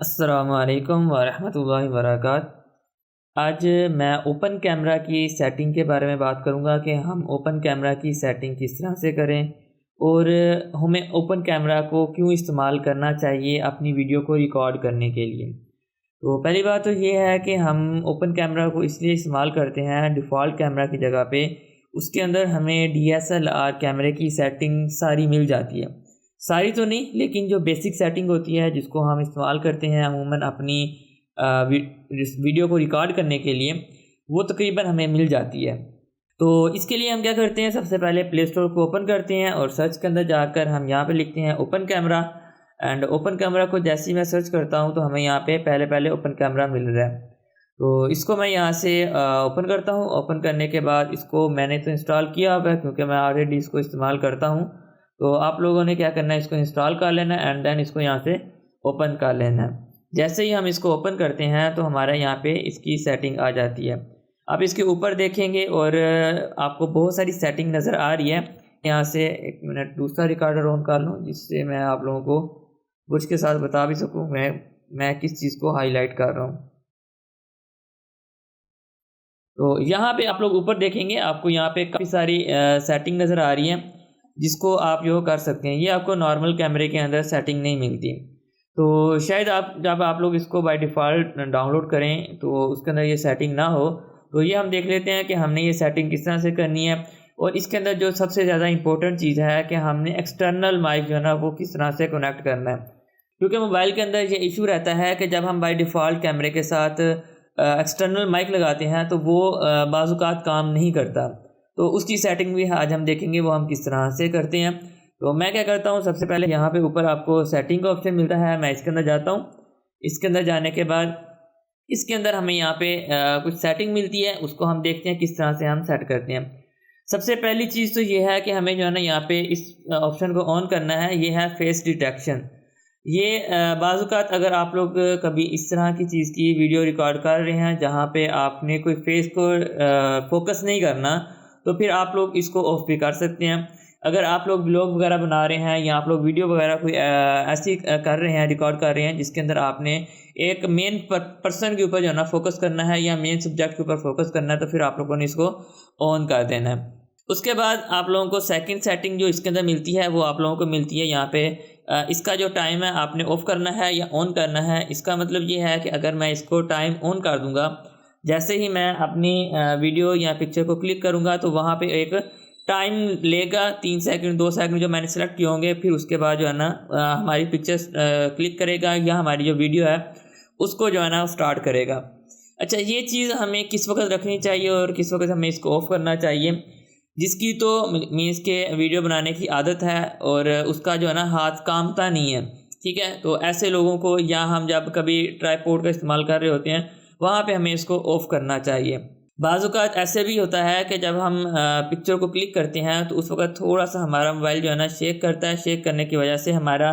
अस्सलामुअलैकुम वरहमतुल्लाहि वबरकात। आज मैं ओपन कैमरा की सेटिंग के बारे में बात करूंगा कि हम ओपन कैमरा की सेटिंग किस तरह से करें और हमें ओपन कैमरा को क्यों इस्तेमाल करना चाहिए अपनी वीडियो को रिकॉर्ड करने के लिए। तो पहली बात तो ये है कि हम ओपन कैमरा को इसलिए इस्तेमाल करते हैं डिफ़ॉल्ट कैमरा की जगह पे। उसके अंदर हमें डीएसएलआर कैमरे की सेटिंग सारी मिल जाती है। सारी तो नहीं, लेकिन जो बेसिक सेटिंग होती है जिसको हम इस्तेमाल करते हैं अमूमन अपनी इस वीडियो को रिकॉर्ड करने के लिए, वो तकरीबन हमें मिल जाती है। तो इसके लिए हम क्या करते हैं, सबसे पहले प्ले स्टोर को ओपन करते हैं और सर्च के अंदर जाकर हम यहाँ पे लिखते हैं open camera. And open camera को जैसे ही मैं सर्च करता हूँ तो हमें यहाँ पे पहले पहले ओपन कैमरा मिल रहा है। तो इसको मैं यहाँ से ओपन करता हूँ। ओपन करने के बाद इसको मैंने तो इंस्टॉल किया हुआ है क्योंकि मैं ऑलरेडी इसको इस्तेमाल करता हूँ। तो आप लोगों ने क्या करना है, इसको इंस्टॉल कर लेना है एंड देन इसको यहाँ से ओपन कर लेना है। जैसे ही हम इसको ओपन करते हैं तो हमारे यहाँ पे इसकी सेटिंग आ जाती है। आप इसके ऊपर देखेंगे और आपको बहुत सारी सेटिंग नज़र आ रही है। यहाँ से एक मिनट दूसरा रिकॉर्डर ऑन कर लूँ जिससे मैं आप लोगों को कुछ के साथ बता भी सकूँ मैं किस चीज़ को हाईलाइट कर रहा हूँ। तो यहाँ पे आप लोग ऊपर देखेंगे, आपको यहाँ पे काफ़ी सारी सेटिंग नज़र आ रही है जिसको आप यो कर सकते हैं। ये आपको नॉर्मल कैमरे के अंदर सेटिंग नहीं मिलती। तो शायद जब आप लोग इसको बाय डिफ़ॉल्ट डाउनलोड करें तो उसके अंदर ये सेटिंग ना हो। तो ये हम देख लेते हैं कि हमने ये सेटिंग किस तरह से करनी है। और इसके अंदर जो सबसे ज़्यादा इंपॉर्टेंट चीज़ है कि हमने एक्सटर्नल माइक जो है ना वो किस तरह से कनेक्ट करना है। क्योंकि मोबाइल के अंदर ये इशू रहता है कि जब हम बाय डिफ़ॉल्ट कैमरे के साथ एक्सटर्नल माइक लगाते हैं तो वो बाज़-औक़ात काम नहीं करता। तो उसकी सेटिंग भी आज हम देखेंगे वो हम किस तरह से करते हैं। तो मैं क्या करता हूँ, सबसे पहले यहाँ पे ऊपर आपको सेटिंग का ऑप्शन मिलता है, मैं इसके अंदर जाता हूँ। इसके अंदर जाने के बाद इसके अंदर हमें यहाँ पे कुछ सेटिंग मिलती है, उसको हम देखते हैं किस तरह से हम सेट करते हैं। सबसे पहली चीज़ तो ये है कि हमें जो है ना यहाँ पे इस ऑप्शन को ऑन करना है, ये है फेस डिटेक्शन। ये बाज़-औक़ात अगर आप लोग कभी इस तरह की चीज़ की वीडियो रिकॉर्ड कर रहे हैं जहाँ पे आपने कोई फेस को फ़ोकस नहीं करना, तो फिर आप लोग इसको ऑफ भी कर सकते हैं। अगर आप लोग व्लॉग वगैरह बना रहे हैं या आप लोग वीडियो वगैरह कोई ऐसी कर रहे हैं, रिकॉर्ड कर रहे हैं जिसके अंदर आपने एक मेन पर्सन के ऊपर जो है ना फ़ोकस करना है या मेन सब्जेक्ट के ऊपर फ़ोकस करना है, तो फिर आप लोगों ने इसको ऑन कर देना है। उसके बाद आप लोगों को सेकंड सेटिंग जो इसके अंदर मिलती है वो आप लोगों को मिलती है यहाँ पे इसका जो टाइम है आपने ऑफ़ करना है या ऑन करना है। इसका मतलब ये है कि अगर मैं इसको टाइम ऑन कर दूँगा, जैसे ही मैं अपनी वीडियो या पिक्चर को क्लिक करूँगा तो वहाँ पे एक टाइम लेगा 3 सेकंड 2 सेकंड जो मैंने सेलेक्ट किए होंगे, फिर उसके बाद जो है ना हमारी पिक्चर्स क्लिक करेगा या हमारी जो वीडियो है उसको जो है ना स्टार्ट करेगा। अच्छा, ये चीज़ हमें किस वक़्त रखनी चाहिए और किस वक़्त हमें इसको ऑफ़ करना चाहिए। जिसकी तो मीन्स के वीडियो बनाने की आदत है और उसका जो है ना हाथ कामता नहीं है, ठीक है? तो ऐसे लोगों को, या हम जब कभी ट्राइपॉड का इस्तेमाल कर रहे होते हैं वहाँ पे हमें इसको ऑफ़ करना चाहिए। बाज़-औक़ात ऐसे भी होता है कि जब हम पिक्चर को क्लिक करते हैं तो उस वक़्त थोड़ा-सा हमारा मोबाइल जो है ना शेक करता है। शेक करने की वजह से हमारा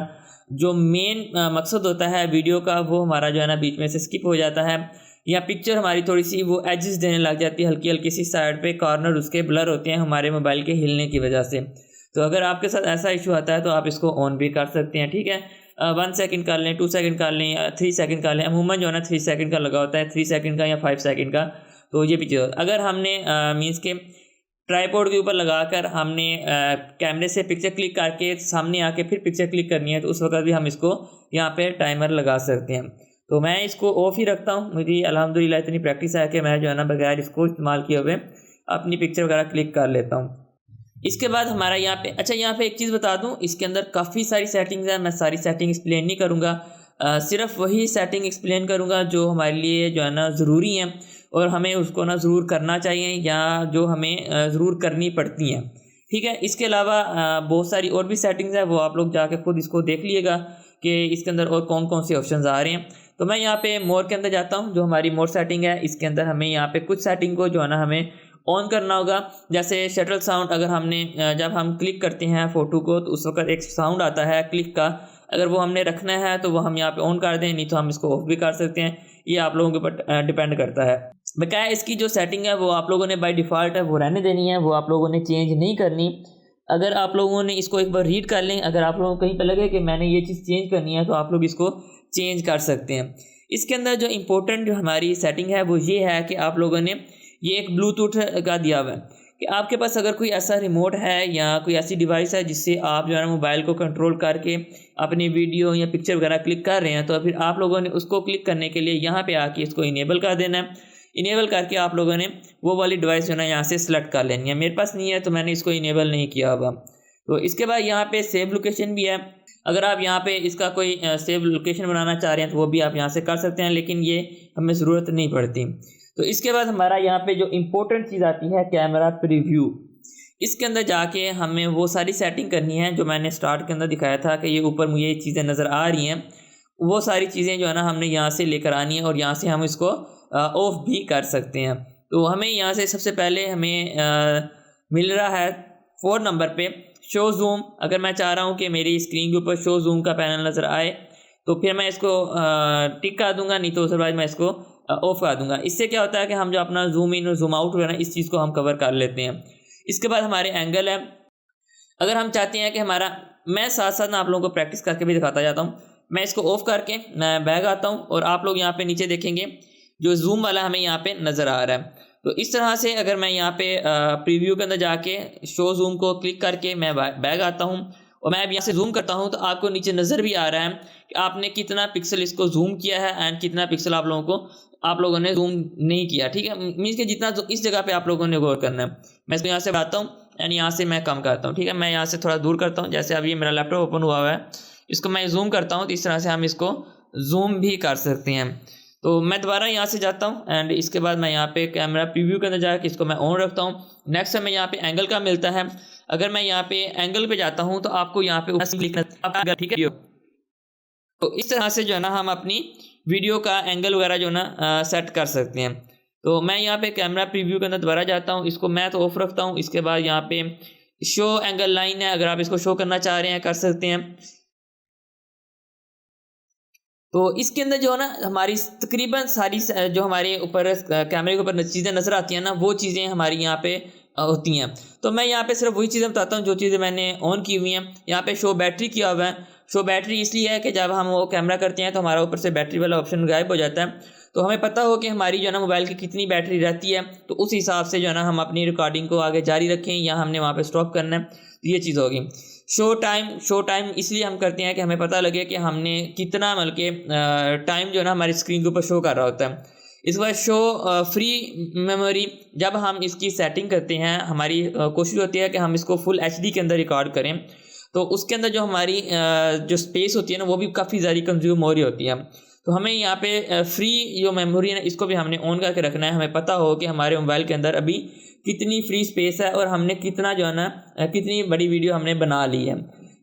जो मेन मकसद होता है वीडियो का वो हमारा जो है ना बीच में से स्किप हो जाता है, या पिक्चर हमारी थोड़ी-सी वो एजेस देने लग जाती है, हल्की-हल्की सी साइड पे कॉर्नर उसके ब्लर होते हैं हमारे मोबाइल के हिलने की वजह से। तो अगर आपके साथ ऐसा इशू आता है तो आप इसको ऑन भी कर सकते हैं, ठीक है? 1 सेकंड कर लें, 2 सेकंड कर लें या 3 सेकंड कर लें। अमूमन जो है ना 3 सेकंड का लगा होता है, 3 सेकंड का या 5 सेकंड का। तो ये भी चीज़, अगर हमने मीन्स के ट्राइपॉड के ऊपर लगाकर हमने कैमरे से पिक्चर क्लिक करके सामने आके फिर पिक्चर क्लिक करनी है तो उस वक़्त भी हम इसको यहाँ पे टाइमर लगा सकते हैं। तो मैं इसको ऑफ़ ही रखता हूँ। मुझे अल्हम्दुलिल्लाह इतनी प्रैक्टिस है कि मैं जो है ना बगैर इसको इस्तेमाल किए हुए अपनी पिक्चर वगैरह क्लिक कर लेता हूँ। इसके बाद हमारा यहाँ पे, अच्छा यहाँ पे एक चीज़ बता दूँ, इसके अंदर काफ़ी सारी सेटिंग्स हैं। मैं सारी सेटिंग एक्सप्लेन नहीं करूँगा, सिर्फ वही सेटिंग एक्सप्लेन करूँगा जो हमारे लिए जो है ना ज़रूरी हैं और हमें उसको ना ज़रूर करना चाहिए या जो हमें ज़रूर करनी पड़ती हैं, ठीक है? इसके अलावा बहुत सारी और भी सेटिंग्स हैं, वो आप लोग जाके खुद इसको देख लीजिएगा कि इसके अंदर और कौन-कौन से ऑप्शंस आ रहे हैं। तो मैं यहाँ पे मोर के अंदर जाता हूँ, जो हमारी मोर सेटिंग है इसके अंदर हमें यहाँ पे कुछ सेटिंग को जो है ना हमें ऑन करना होगा। जैसे शटल साउंड, अगर हमने जब हम क्लिक करते हैं फ़ोटो को तो उस वक़्त एक साउंड आता है क्लिक का, अगर वो हमने रखना है तो वो हम यहाँ पे ऑन कर दें, नहीं तो हम इसको ऑफ भी कर सकते हैं। ये आप लोगों के ऊपर डिपेंड करता है। बकाया इसकी जो सेटिंग है वो आप लोगों ने बाय डिफ़ॉल्ट है वो रहने देनी है, वो आप लोगों ने चेंज नहीं करनी। अगर आप लोगों ने इसको एक बार रीड कर लें, अगर आप लोगों को कहीं पे लगे कि मैंने ये चीज़ चेंज करनी है तो आप लोग इसको चेंज कर सकते हैं। इसके अंदर जो इम्पोर्टेंट हमारी सेटिंग है वो ये है कि आप लोगों ने ये एक ब्लूटूथ का दिया हुआ है कि आपके पास अगर कोई ऐसा रिमोट है या कोई ऐसी डिवाइस है जिससे आप जो है ना मोबाइल को कंट्रोल करके अपनी वीडियो या पिक्चर वगैरह क्लिक कर रहे हैं, तो फिर आप लोगों ने उसको क्लिक करने के लिए यहाँ पे आके इसको इनेबल कर देना है। इनेबल करके आप लोगों ने वो वाली डिवाइस जो है ना यहाँ से सेलेक्ट कर लेनी है। मेरे पास नहीं है तो मैंने इसको इनेबल नहीं किया होगा। तो इसके बाद यहाँ पे सेव लोकेशन भी है। अगर आप यहाँ पे इसका कोई सेव लोकेशन बनाना चाह रहे हैं तो वो भी आप यहाँ से कर सकते हैं, लेकिन ये हमें ज़रूरत नहीं पड़ती। तो इसके बाद हमारा यहाँ पे जो इम्पोर्टेंट चीज़ आती है कैमरा प्रीव्यू। इसके अंदर जाके हमें वो सारी सेटिंग करनी है जो मैंने स्टार्ट के अंदर दिखाया था कि ये ऊपर मुझे ये चीज़ें नज़र आ रही हैं। वो सारी चीज़ें जो है ना हमने यहाँ से लेकर आनी है और यहाँ से हम इसको ऑफ भी कर सकते हैं। तो हमें यहाँ से सबसे पहले हमें मिल रहा है 4 नंबर पे शो जूम। अगर मैं चाह रहा हूँ कि मेरी स्क्रीन के ऊपर शो जूम का पैनल नज़र आए तो फिर मैं इसको टिक कर दूंगा, नहीं तो उसके बाद मैं इसको ऑफ कर दूंगा। इससे क्या होता है कि हम जो अपना जूम इन और जूम आउट है ना, इस चीज़ को हम कवर कर लेते हैं। इसके बाद हमारे एंगल है। अगर हम चाहते हैं कि हमारा, मैं साथ साथ ना आप लोगों को प्रैक्टिस करके भी दिखाता जाता हूँ। मैं इसको ऑफ करके मैं बैग आता हूँ और आप लोग यहाँ पे नीचे देखेंगे जो जूम वाला हमें यहाँ पे नज़र आ रहा है। तो इस तरह से अगर मैं यहाँ पे प्रीव्यू के अंदर जाके शो जूम को क्लिक करके मैं बैग आता हूँ और मैं अब यहाँ से जूम करता हूँ तो आपको नीचे नज़र भी आ रहा है कि आपने कितना पिक्सल इसको जूम किया है एंड कितना पिक्सल आप लोगों ने जूम नहीं किया। ठीक है, मीन्स कि जितना इस जगह पे आप लोगों ने गौर करना है। मैं इसको यहाँ से बढ़ाता हूँ एंड यहाँ से मैं कम करता हूँ। ठीक है, मैं यहाँ से थोड़ा दूर करता हूँ। जैसे अभी मेरा लैपटॉप ओपन हुआ है, इसको मैं जूम करता हूँ तो इस तरह से हम इसको जूम भी कर सकते हैं। तो मैं दोबारा यहाँ से जाता हूँ एंड इसके बाद मैं यहाँ पे कैमरा प्रीव्यू के अंदर जाकर इसको मैं ऑन रखता हूँ। नेक्स्ट हमें यहाँ पे एंगल का मिलता है। अगर मैं यहाँ पे एंगल पे जाता हूँ तो आपको यहाँ पे ठीक है। तो इस तरह से जो है ना हम अपनी वीडियो का एंगल वगैरह जो है ना सेट कर सकते हैं। तो मैं यहाँ पे कैमरा प्रीव्यू के अंदर दोबारा जाता हूँ, इसको मैं तो ऑफ रखता हूँ। इसके बाद यहाँ पे शो एंगल लाइन है, अगर आप इसको शो करना चाह रहे हैं कर सकते हैं। तो इसके अंदर जो है ना हमारी तकरीबन सारी जो हमारे ऊपर कैमरे के ऊपर चीज़ें नज़र आती हैं ना, वो चीज़ें हमारी यहाँ पे होती हैं। तो मैं यहाँ पे सिर्फ वही चीज़ें बताता हूँ जो चीज़ें मैंने ऑन की हुई हैं। यहाँ पे शो बैटरी किया हुआ है। शो बैटरी इसलिए है कि जब हम वो कैमरा करते हैं तो हमारा ऊपर से बैटरी वाला ऑप्शन गायब हो जाता है। तो हमें पता हो कि हमारी जो है ना मोबाइल की कितनी बैटरी रहती है, तो उस हिसाब से जो है ना हम अपनी रिकॉर्डिंग को आगे जारी रखें या हमने वहाँ पर स्टॉप करना है। तो ये चीज़ होगी। शो टाइम इसलिए हम करते हैं कि हमें पता लगे कि हमने कितना के टाइम जो है ना हमारी स्क्रीन के ऊपर शो कर रहा होता है। इसके बाद शो फ्री मेमोरी, जब हम इसकी सेटिंग करते हैं हमारी कोशिश होती है कि हम इसको फुल HD के अंदर रिकॉर्ड करें, तो उसके अंदर जो हमारी जो स्पेस होती है ना वो भी काफ़ी ज़्यादा कंज्यूम हो रही होती है। तो हमें यहाँ पे फ्री जो मेमोरी है ना इसको भी हमने ऑन करके रखना है। हमें पता हो कि हमारे मोबाइल के अंदर अभी कितनी फ्री स्पेस है और हमने कितना जो है ना कितनी बड़ी वीडियो हमने बना ली है।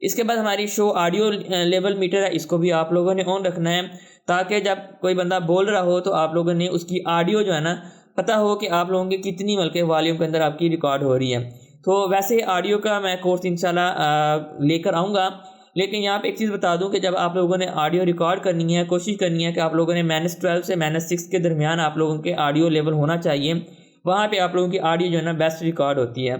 इसके बाद हमारी शो ऑडियो लेवल मीटर है, इसको भी आप लोगों ने ऑन रखना है ताकि जब कोई बंदा बोल रहा हो तो आप लोगों ने उसकी ऑडियो जो है ना पता हो कि आप लोगों की कितनी वॉल्यूम के अंदर आपकी रिकॉर्ड हो रही है। तो वैसे ऑडियो का मैं कोर्स इंशाल्लाह लेकर आऊँगा, लेकिन यहाँ पे एक चीज़ बता दूं कि जब आप लोगों ने ऑडियो रिकॉर्ड करनी है, कोशिश करनी है कि आप लोगों ने -12 से -6 के दरमियान आप लोगों के ऑडियो लेवल होना चाहिए। वहाँ पे आप लोगों की ऑडियो जो है ना बेस्ट रिकॉर्ड होती है।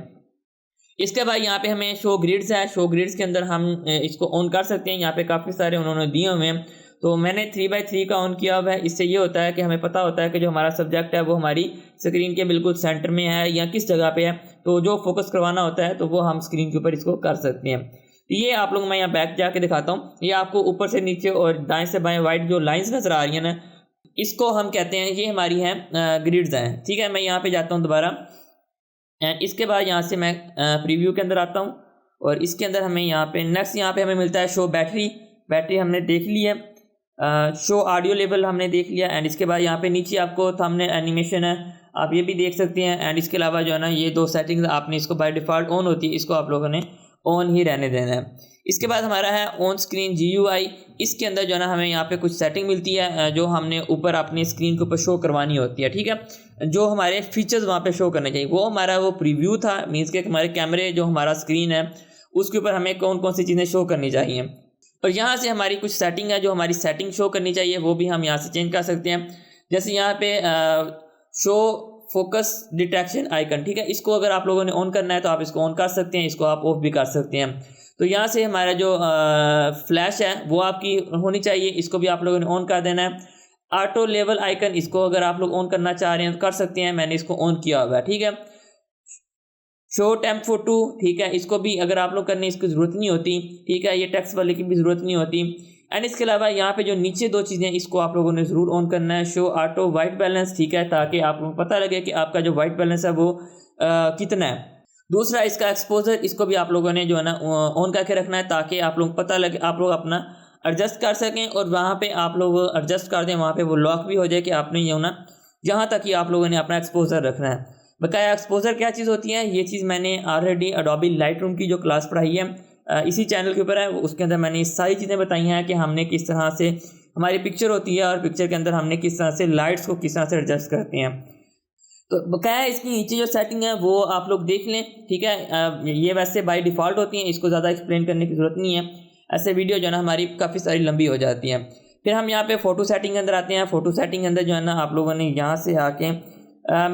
इसके बाद यहाँ पे हमें शो ग्रिड्स है। शो ग्रिड्स के अंदर हम इसको ऑन कर सकते हैं। यहाँ पे काफ़ी सारे उन्होंने दिए हुए हैं, तो मैंने 3x3 का ऑन किया हुआ है। इससे ये होता है कि हमें पता होता है कि जो हमारा सब्जेक्ट है वो हमारी स्क्रीन के बिल्कुल सेंटर में है या किस जगह पे है, तो जो फोकस करवाना होता है तो वो हम स्क्रीन के ऊपर इसको कर सकते हैं। ये आप लोग, मैं यहाँ बैक जाके दिखाता हूँ। ये आपको ऊपर से नीचे और दाएं से बाएं वाइट जो लाइंस नज़र आ रही है ना, इसको हम कहते हैं, ये हमारी हैं ग्रिड्स हैं। ठीक है, मैं यहाँ पे जाता हूँ दोबारा एंड इसके बाद यहाँ से मैं प्रीव्यू के अंदर आता हूँ और इसके अंदर हमें यहाँ पे नेक्स्ट यहाँ पे हमें मिलता है शो बैटरी हमने देख ली है। शो ऑडियो लेवल हमने देख लिया एंड इसके बाद यहाँ पे नीचे आपको थंबनेल एनिमेशन है, आप ये भी देख सकते हैं। एंड इसके अलावा जो है ना ये 2 सेटिंग्स आपने इसको बाय डिफ़ॉल्ट ऑन होती है, इसको आप लोगों ने ऑन ही रहने देना है। इसके बाद हमारा है ऑन स्क्रीन GUI। इसके अंदर जो है ना हमें यहाँ पे कुछ सेटिंग मिलती है जो हमने ऊपर अपनी स्क्रीन के ऊपर शो करवानी होती है। ठीक है, जो हमारे फीचर्स वहाँ पे शो करने चाहिए वो हमारा वो प्रीव्यू था, मीन्स के हमारे कैमरे जो हमारा स्क्रीन है उसके ऊपर हमें कौन कौन सी चीज़ें शो करनी चाहिए। और यहाँ से हमारी कुछ सेटिंग है जो हमारी सेटिंग शो करनी चाहिए, वो भी हम यहाँ से चेंज कर सकते हैं। जैसे यहाँ पे शो फोकस डिटेक्शन आइकन, ठीक है, इसको अगर आप लोगों ने ऑन करना है तो आप इसको ऑन कर सकते हैं, इसको आप ऑफ भी कर सकते हैं। तो यहाँ से हमारा जो फ्लैश है वो आपकी होनी चाहिए, इसको भी आप लोगों ने ऑन कर देना है। ऑटो लेवल आइकन, इसको अगर आप लोग ऑन करना चाह रहे हैं तो कर सकते हैं, मैंने इसको ऑन किया हुआ है, ठीक है। शो टेम्प फोटो, ठीक है, इसको भी अगर आप लोग करने इसकी ज़रूरत नहीं होती, ठीक है, ये टेक्स्ट वाले की भी ज़रूरत नहीं होती। एंड इसके अलावा यहाँ पे जो नीचे दो चीज़ें इसको आप लोगों ने ज़रूर ऑन करना है, शो ऑटो वाइट बैलेंस, ठीक है, ताकि आप लोगों को पता लगे कि आपका जो वाइट बैलेंस है वो कितना है। दूसरा इसका एक्सपोजर, इसको भी आप लोगों ने जो है ना ऑन करके रखना है, ताकि आप लोग पता लगे, आप लोग अपना एडजस्ट कर सकें और वहाँ पे आप लोग एडजस्ट कर दें, वहाँ पे वो लॉक भी हो जाए कि आपने ये ना जहाँ तक ही आप लोगों ने अपना एक्सपोजर रखना है। बकाया एक्सपोजर क्या चीज़ होती है, ये चीज़ मैंने ऑलरेडी एडोबी लाइटरूम की जो क्लास पढ़ाई है इसी चैनल के ऊपर है, उसके अंदर मैंने सारी चीज़ें बताई हैं कि हमने किस तरह से हमारी पिक्चर होती है और पिक्चर के अंदर हमने किस तरह से लाइट्स को किस तरह से एडजस्ट करते हैं। तो बकाया इसकी नीचे जो सेटिंग है वो आप लोग देख लें, ठीक है। ये वैसे बाय डिफ़ॉल्ट होती हैं, इसको ज़्यादा एक्सप्लेन करने की ज़रूरत नहीं है, ऐसे वीडियो जो है ना हमारी काफ़ी सारी लंबी हो जाती है। फिर हम यहाँ पे फ़ोटो सेटिंग के अंदर आते हैं। फ़ोटो सेटिंग के अंदर जो है ना आप लोगों ने यहाँ से आके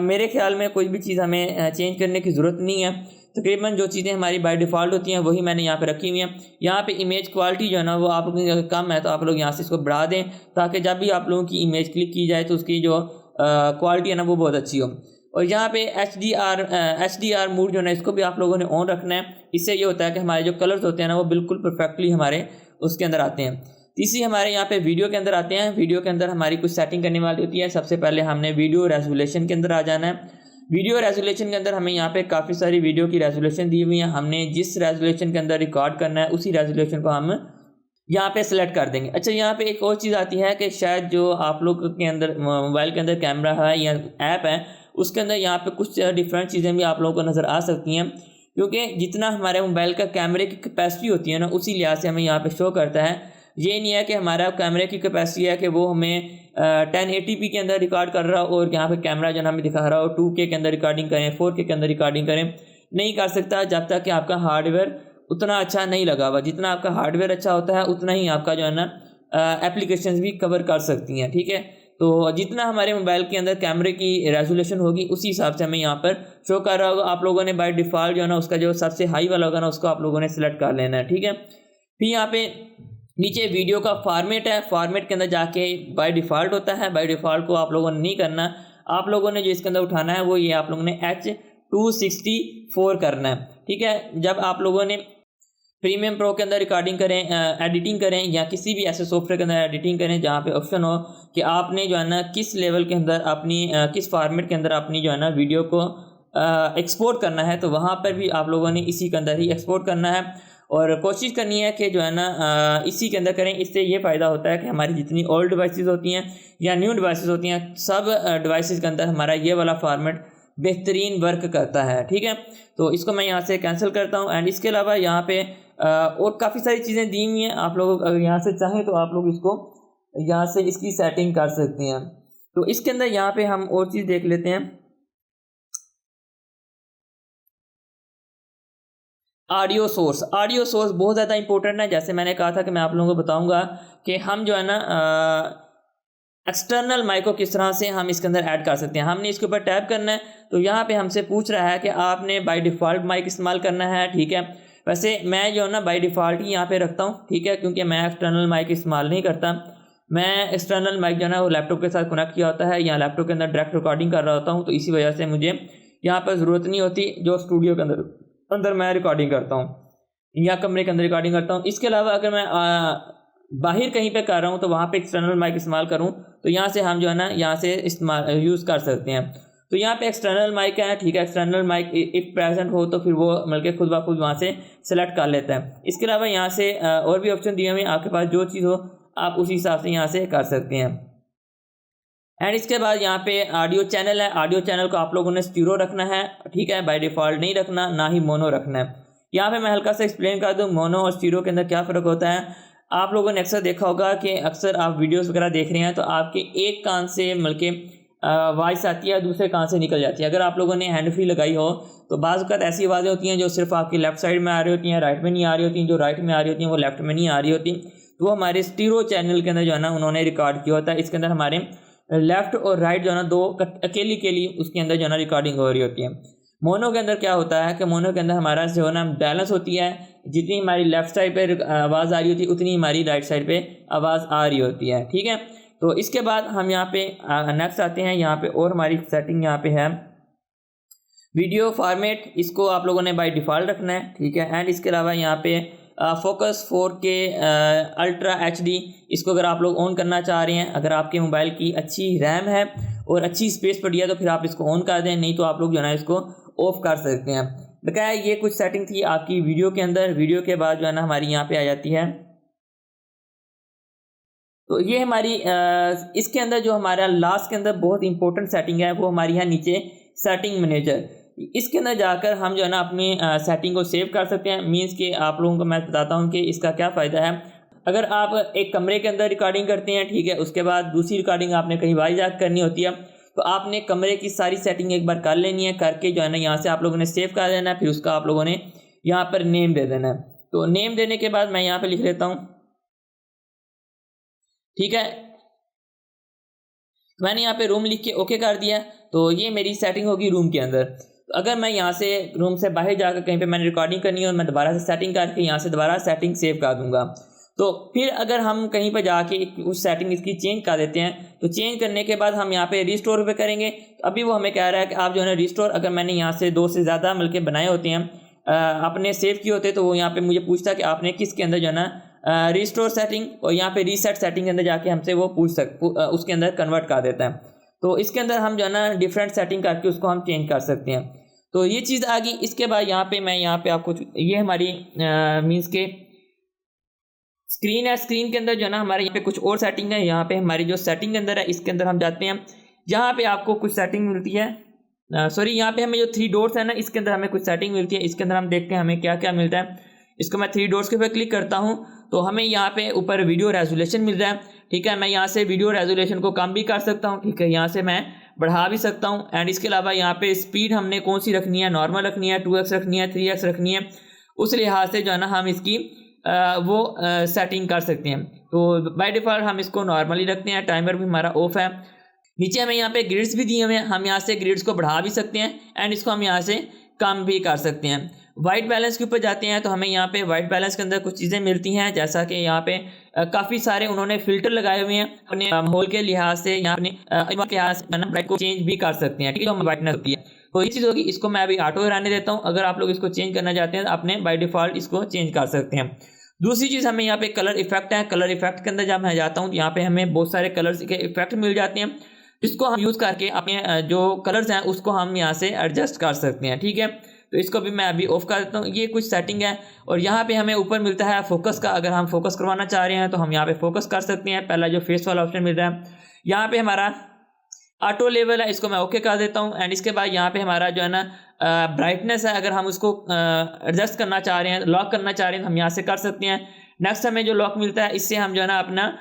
मेरे ख्याल में कोई भी चीज़ हमें चेंज करने की ज़रूरत नहीं है। तकरीबन जो चीज़ें हमारी बाय डिफ़ॉल्ट होती हैं वही मैंने यहाँ पे रखी हुई हैं। यहाँ पे इमेज क्वालिटी जो है ना वो आप लोगों की अगर कम है तो आप लोग यहाँ से इसको बढ़ा दें, ताकि जब भी आप लोगों की इमेज क्लिक की जाए तो उसकी जो क्वालिटी है ना वो बहुत अच्छी हो। और यहाँ पे HDR मोड जो है ना इसको भी आप लोगों ने ऑन रखना है। इससे ये होता है कि हमारे जो कलर्स होते हैं ना वो बिल्कुल परफेक्टली हमारे उसके अंदर आते हैं। तीसरी हमारे यहाँ पे वीडियो के अंदर आते हैं। वीडियो के अंदर हमारी कुछ सेटिंग करने वाली होती है। सबसे पहले हमने वीडियो रेजोल्यूशन के अंदर आ जाना है। वीडियो रेजोल्यूशन के अंदर हमें यहाँ पे काफ़ी सारी वीडियो की रेजोल्यूशन दी हुई है। हमने जिस रेजोल्यूशन के अंदर रिकॉर्ड करना है उसी रेजोल्यूशन को हम यहाँ पे सेलेक्ट कर देंगे। अच्छा, यहाँ पे एक और चीज़ आती है कि शायद जो आप लोग के अंदर मोबाइल के अंदर कैमरा है या ऐप है उसके अंदर यहाँ पे कुछ डिफरेंट चीज़ें भी आप लोगों को नज़र आ सकती हैं, क्योंकि जितना हमारे मोबाइल का कैमरे की कैपेसिटी होती है ना उसी लिहाज से हमें यहाँ पे शो करता है। ये नहीं है कि हमारा कैमरे की कैपेसिटी है कि वो हमें 1080p के अंदर रिकॉर्ड कर रहा हो और यहाँ पे कैमरा जो हमें दिखा रहा हो 2K के अंदर रिकॉर्डिंग करें, 4K के अंदर रिकॉर्डिंग करें। नहीं कर सकता जब तक कि आपका हार्डवेयर उतना अच्छा नहीं लगा हुआ। जितना आपका हार्डवेयर अच्छा होता है उतना ही आपका जो है ना एप्लीकेशंस भी कवर कर सकती हैं, ठीक है। तो जितना हमारे मोबाइल के अंदर कैमरे की रेजोल्यूशन होगी उसी हिसाब से हमें यहाँ पर शो कर रहा होगा। आप लोगों ने बाय डिफ़ॉल्ट जो है ना उसका जो सबसे हाई वाला होगा ना उसको आप लोगों ने सेलेक्ट कर लेना है, ठीक है। फिर यहाँ पे नीचे वीडियो का फॉर्मेट है। फॉर्मेट के अंदर जाके बाय डिफ़ॉल्ट होता है, बाय डिफ़ॉल्ट को आप लोगों ने नहीं करना। आप लोगों ने जो इसके अंदर उठाना है वो ये आप लोगों ने H264 करना है, ठीक है। जब आप लोगों ने प्रीमियम प्रो के अंदर रिकॉर्डिंग करें, एडिटिंग करें या किसी भी ऐसे सॉफ्टवेयर के अंदर एडिटिंग करें जहाँ पे ऑप्शन हो कि आपने जो है ना किस लेवल के अंदर अपनी किस फॉर्मेट के अंदर अपनी जो है ना वीडियो को एक्सपोर्ट करना है, तो वहाँ पर भी आप लोगों ने इसी के अंदर ही एक्सपोर्ट करना है। और कोशिश करनी है कि जो है ना इसी के अंदर करें। इससे ये फ़ायदा होता है कि हमारी जितनी ओल्ड डिवाइसेस होती हैं या न्यू डिवाइसेस होती हैं सब डिवाइसेस के अंदर हमारा ये वाला फॉर्मेट बेहतरीन वर्क करता है, ठीक है। तो इसको मैं यहाँ से कैंसिल करता हूँ। एंड इसके अलावा यहाँ पे और काफ़ी सारी चीज़ें दी हुई हैं। आप लोग अगर यहाँ से चाहें तो आप लोग इसको यहाँ से इसकी सेटिंग कर सकते हैं। तो इसके अंदर यहाँ पे हम और चीज़ देख लेते हैं। ऑडियो सोर्स बहुत ज़्यादा इंपॉर्टेंट है। जैसे मैंने कहा था कि मैं आप लोगों को बताऊंगा कि हम जो है ना एक्सटर्नल माइक को किस तरह से हम इसके अंदर ऐड कर सकते हैं। हमने इसके ऊपर टैप करना है तो यहाँ पे हमसे पूछ रहा है कि आपने बाय डिफ़ॉल्ट माइक इस्तेमाल करना है, ठीक है। वैसे मैं जो है ना बाय डिफ़ॉल्ट ही यहाँ पे रखता हूँ, ठीक है, क्योंकि मैं एक्सटर्नल माइक इस्तेमाल नहीं करता। मैं एक्सटर्नल माइक जो है ना वो लैपटॉप के साथ कनेक्ट किया होता है या लैपटॉप के अंदर डायरेक्ट रिकॉर्डिंग कर रहा होता हूँ, तो इसी वजह से मुझे यहाँ पर ज़रूरत नहीं होती। जो स्टूडियो के अंदर मैं रिकॉर्डिंग करता हूँ या कमरे के अंदर रिकॉर्डिंग करता हूँ। इसके अलावा अगर मैं बाहर कहीं पे कर रहा हूँ तो वहाँ पे एक्सटर्नल माइक इस्तेमाल करूँ तो यहाँ से हम जो है ना यहाँ से इस्तेमाल यूज़ कर सकते हैं। तो यहाँ पे एक्सटर्नल माइक है, ठीक है। एक्सटर्नल माइक इफ़ प्रेजेंट हो तो फिर वो मिलके खुद ब खुद वहाँ से सेलेक्ट कर लेता है। इसके अलावा यहाँ से और भी ऑप्शन दिए हुए हैं, आपके पास जो चीज़ हो आप उसी हिसाब से यहाँ से कर सकते हैं। एंड इसके बाद यहाँ पे ऑडियो चैनल है। ऑडियो चैनल को आप लोगों ने स्टीरियो रखना है, ठीक है, बाय डिफ़ॉल्ट नहीं रखना, ना ही मोनो रखना है। यहाँ पे मैं हल्का सा एक्सप्लेन कर दूँ मोनो और स्टीरियो के अंदर क्या फ़र्क होता है। आप लोगों ने अक्सर देखा होगा कि अक्सर आप वीडियोस वगैरह देख रहे हैं तो आपके एक कान से मिलके वॉइस आती है, दूसरे कान से निकल जाती है। अगर आप लोगों ने हैंड फ्री लगाई हो तो बाज़ वक़्त ऐसी आवाज़ें होती हैं जो सिर्फ आपकी लेफ़्ट साइड में आ रही होती हैं, राइट में नहीं आ रही होती, जो राइट में आ रही होती हैं वो लेफ़्ट में नहीं आ रही होती। तो वो हमारे स्टीरियो चैनल के अंदर जो है ना उन्होंने रिकॉर्ड किया होता है। इसके अंदर हमारे लेफ़्ट और राइट जो है ना दो अकेली उसके अंदर जो है ना रिकॉर्डिंग हो रही होती है। मोनो के अंदर क्या होता है कि मोनो के अंदर हमारा जो है ना बैलेंस होती है, जितनी हमारी लेफ़्ट साइड पे आवाज़ आ रही होती है उतनी हमारी राइट साइड पे आवाज़ आ रही होती है, ठीक है। तो इसके बाद हम यहाँ पे नेक्स्ट आते हैं, यहाँ पे और हमारी सेटिंग यहाँ पे है वीडियो फॉर्मेट, इसको आप लोगों ने बाय डिफ़ॉल्ट रखना है, ठीक है। एंड इसके अलावा यहाँ पे फोकस 4K अल्ट्रा HD, इसको अगर आप लोग ऑन करना चाह रहे हैं, अगर आपके मोबाइल की अच्छी रैम है और अच्छी स्पेस पड़ी है तो फिर आप इसको ऑन कर दें, नहीं तो आप लोग जो है ना इसको ऑफ कर सकते हैं। बकाया ये कुछ सेटिंग थी आपकी वीडियो के अंदर। वीडियो के बाद जो है ना हमारी यहाँ पे आ जाती है, तो ये हमारी इसके अंदर जो हमारा लास्ट के अंदर बहुत इंपॉर्टेंट सेटिंग है वो हमारी है नीचे सेटिंग मैनेजर। इसके अंदर जाकर हम जो है ना अपनी सेटिंग को सेव कर सकते हैं। मींस कि आप लोगों को मैं बताता हूँ कि इसका क्या फ़ायदा है। अगर आप एक कमरे के अंदर रिकॉर्डिंग करते हैं, ठीक है, उसके बाद दूसरी रिकॉर्डिंग आपने कहीं बाहर जाकर करनी होती है, तो आपने कमरे की सारी सेटिंग एक बार कर लेनी है, करके जो है ना यहाँ से आप लोगों ने सेव कर देना है। फिर उसका आप लोगों ने यहाँ पर नेम दे देना है। तो नेम देने के बाद मैं यहाँ पर लिख लेता हूँ, ठीक है, मैंने यहाँ पे रूम लिख के ओके कर दिया। तो ये मेरी सेटिंग होगी रूम के अंदर। तो अगर मैं यहाँ से रूम से बाहर जाकर कहीं पे मैंने रिकॉर्डिंग करनी है और मैं दोबारा से सेटिंग करके यहाँ से दोबारा सेटिंग सेव कर दूंगा, तो फिर अगर हम कहीं पर जाके उस सेटिंग इसकी चेंज कर देते हैं, तो चेंज करने के बाद हम यहाँ पे रिस्टोर पे करेंगे। तो अभी वो हमें कह रहा है कि आप जो है ना रिस्टोर, अगर मैंने यहाँ से 2 से ज़्यादा मिलके बनाए होते हैं, अपने सेव किए होते, तो वो यहाँ पे मुझे पूछता कि आपने किसके अंदर जो है ना रिस्टोर सेटिंग, और यहाँ पे रीसेट सेटिंग के अंदर जाके हमसे वो उसके अंदर कन्वर्ट कर देता है। तो इसके अंदर हम जो है ना डिफरेंट सेटिंग करके उसको हम चेंज कर सकते हैं। तो ये चीज़ आ गई। इसके बाद यहाँ पे मैं यहाँ पे आपको, ये हमारी मीन्स के स्क्रीन है। स्क्रीन के अंदर जो है ना हमारे यहाँ पे कुछ और सेटिंग है। यहाँ पे हमारी जो सेटिंग के अंदर है, इसके अंदर हम जाते हैं, यहाँ पे आपको कुछ सेटिंग मिलती है। सॉरी, यहाँ पे हमें जो 3 डॉट्स है ना, इसके अंदर हमें कुछ सेटिंग मिलती है। इसके अंदर हम देखते हैं हमें क्या क्या मिलता है। इसको मैं 3 डॉट्स के ऊपर क्लिक करता हूँ तो हमें यहाँ पे ऊपर वीडियो रेजोल्यूशन मिल रहा है, ठीक है। मैं यहाँ से वीडियो रेजोल्यूशन को कम भी कर सकता हूँ, ठीक है, यहाँ से मैं बढ़ा भी सकता हूँ। एंड इसके अलावा यहाँ पे स्पीड हमने कौन सी रखनी है, नॉर्मल रखनी है, 2x रखनी है, 3x रखनी है, उस लिहाज से जो है ना हम इसकी वो सेटिंग कर सकते हैं। तो बाय डिफ़ॉल्ट हम इसको नॉर्मली रखते हैं। टाइमर भी हमारा ऑफ है। नीचे हमें यहाँ पे ग्रिड्स भी दिए हुए हैं, हम यहाँ से ग्रिड्स को बढ़ा भी सकते हैं एंड इसको हम यहाँ से कम भी कर सकते हैं। वाइट बैलेंस के ऊपर जाते हैं तो हमें यहाँ पे वाइट बैलेंस के अंदर कुछ चीज़ें मिलती हैं, जैसा कि यहाँ पे काफ़ी सारे उन्होंने फिल्टर लगाए हुए हैं अपने माहौल के लिहाज से, यहाँ अपने के लिहाज से ब्राइट को चेंज भी कर सकते हैं, ठीक है, जो ब्राइटनेस होती है। तो ये चीज़ होगी, इसको मैं अभी ऑटो रहने देता हूँ। अगर आप लोग इसको चेंज करना चाहते हैं तो अपने बाय डिफ़ॉल्ट इसको चेंज कर सकते हैं। दूसरी चीज़ हमें यहाँ पे कलर इफेक्ट है। कलर इफेक्ट के अंदर जब मैं जाता हूँ तो यहाँ पे हमें बहुत सारे कलर्स के इफेक्ट मिल जाते हैं, जिसको हम यूज़ करके अपने जो कलर्स हैं उसको हम यहाँ से एडजस्ट कर सकते हैं, ठीक है। तो इसको भी मैं अभी ऑफ कर देता हूँ। ये कुछ सेटिंग है। और यहाँ पे हमें ऊपर मिलता है फोकस का। अगर हम फोकस करवाना चाह रहे हैं तो हम यहाँ पे फोकस कर सकते हैं। पहला जो फेस वाला ऑप्शन मिल रहा है, यहाँ पे हमारा ऑटो लेवल है, इसको मैं ओके कर देता हूँ। एंड इसके बाद यहाँ पे हमारा जो है ना ब्राइटनेस है, अगर हम उसको एडजस्ट करना चाह रहे हैं, लॉक करना चाह रहे हैं, तो हम यहाँ से कर सकते हैं। नेक्स्ट हमें जो लॉक मिलता है, इससे हम जो है ना अपना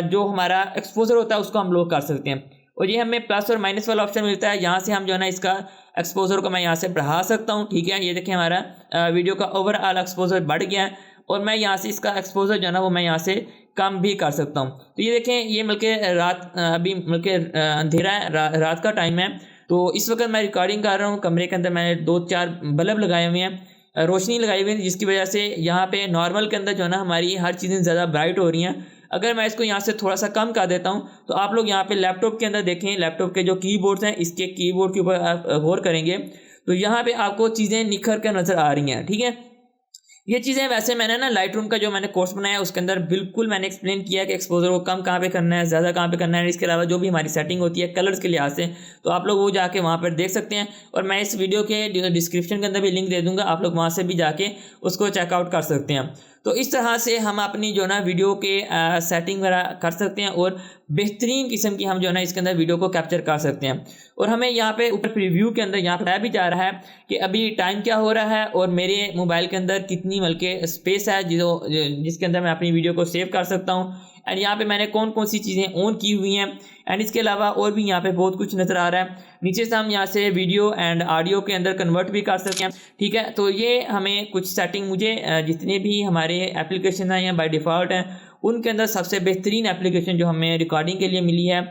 जो हमारा एक्सपोजर होता है उसको हम लॉक कर सकते हैं। और ये हमें प्लस और माइनस वाला ऑप्शन मिलता है, यहाँ से हम जो है ना इसका एक्सपोजर को मैं यहाँ से बढ़ा सकता हूँ, ठीक है। ये देखिए हमारा वीडियो का ओवरऑल एक्सपोजर बढ़ गया है और मैं यहाँ से इसका एक्सपोजर जो है ना वो मैं यहाँ से कम भी कर सकता हूँ। तो ये देखें, ये मिलके रात अभी मिलके अंधेरा है, रात का टाइम है। तो इस वक्त मैं रिकॉर्डिंग कर रहा हूँ। कमरे के अंदर मैंने 2-4 बल्ब लगाए हुए हैं, रोशनी लगाई हुई है, जिसकी वजह से यहाँ पे नॉर्मल के अंदर जो है ना हमारी हर चीज़ें ज़्यादा ब्राइट हो रही हैं। अगर मैं इसको यहाँ से थोड़ा सा कम कर देता हूँ तो आप लोग यहाँ पे लैपटॉप के अंदर देखें, लैपटॉप के जो कीबोर्ड्स हैं, इसके कीबोर्ड के ऊपर आप गौर करेंगे तो यहाँ पे आपको चीज़ें निखर कर नज़र आ रही हैं, ठीक है। ये चीज़ें वैसे मैंने ना लाइट रूम का जो मैंने कोर्स बनाया उसके अंदर बिल्कुल मैंने एक्सप्लेन किया कि एक्सपोजर को कम कहाँ पे करना है, ज़्यादा कहाँ पे करना है। इसके अलावा जो भी हमारी सेटिंग होती है कलर्स के लिहाज से, तो आप लोग वो जाके वहाँ पर देख सकते हैं। और मैं इस वीडियो के डिस्क्रिप्शन के अंदर भी लिंक दे दूँगा, आप लोग वहाँ से भी जाके उसको चेकआउट कर सकते हैं। तो इस तरह से हम अपनी जो ना वीडियो के सेटिंग वगैरह कर सकते हैं और बेहतरीन किस्म की हम जो है ना इसके अंदर वीडियो को कैप्चर कर सकते हैं। और हमें यहाँ पे ऊपर प्रीव्यू के अंदर यहाँ बताया भी जा रहा है कि अभी टाइम क्या हो रहा है और मेरे मोबाइल के अंदर कितनी बल्कि स्पेस है जिसके अंदर मैं अपनी वीडियो को सेव कर सकता हूँ। एंड यहाँ पे मैंने कौन कौन सी चीज़ें ऑन की हुई हैं। एंड इसके अलावा और भी यहाँ पे बहुत कुछ नज़र आ रहा है। नीचे से हम यहाँ से वीडियो एंड ऑडियो के अंदर कन्वर्ट भी कर सकते हैं, ठीक है। तो ये हमें कुछ सेटिंग, मुझे जितने भी हमारे एप्लीकेशन हैं या बाय डिफ़ॉल्ट हैं, उनके अंदर सबसे बेहतरीन एप्लीकेशन जो हमें रिकॉर्डिंग के लिए मिली है,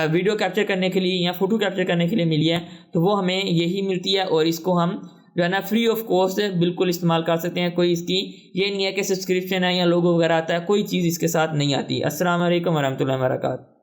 वीडियो कैप्चर करने के लिए या फ़ोटो कैप्चर करने के लिए मिली है, तो वो हमें यही मिलती है। और इसको हम जो है ना फ्री ऑफ कॉस्ट है, बिल्कुल इस्तेमाल कर सकते हैं। कोई इसकी ये नहीं है कि सब्सक्रिप्शन है या लोगो वगैरह आता है, कोई चीज़ इसके साथ नहीं आती। अस्सलाम वालेकुम वरहमतुल्लाहि वबरकातुहू।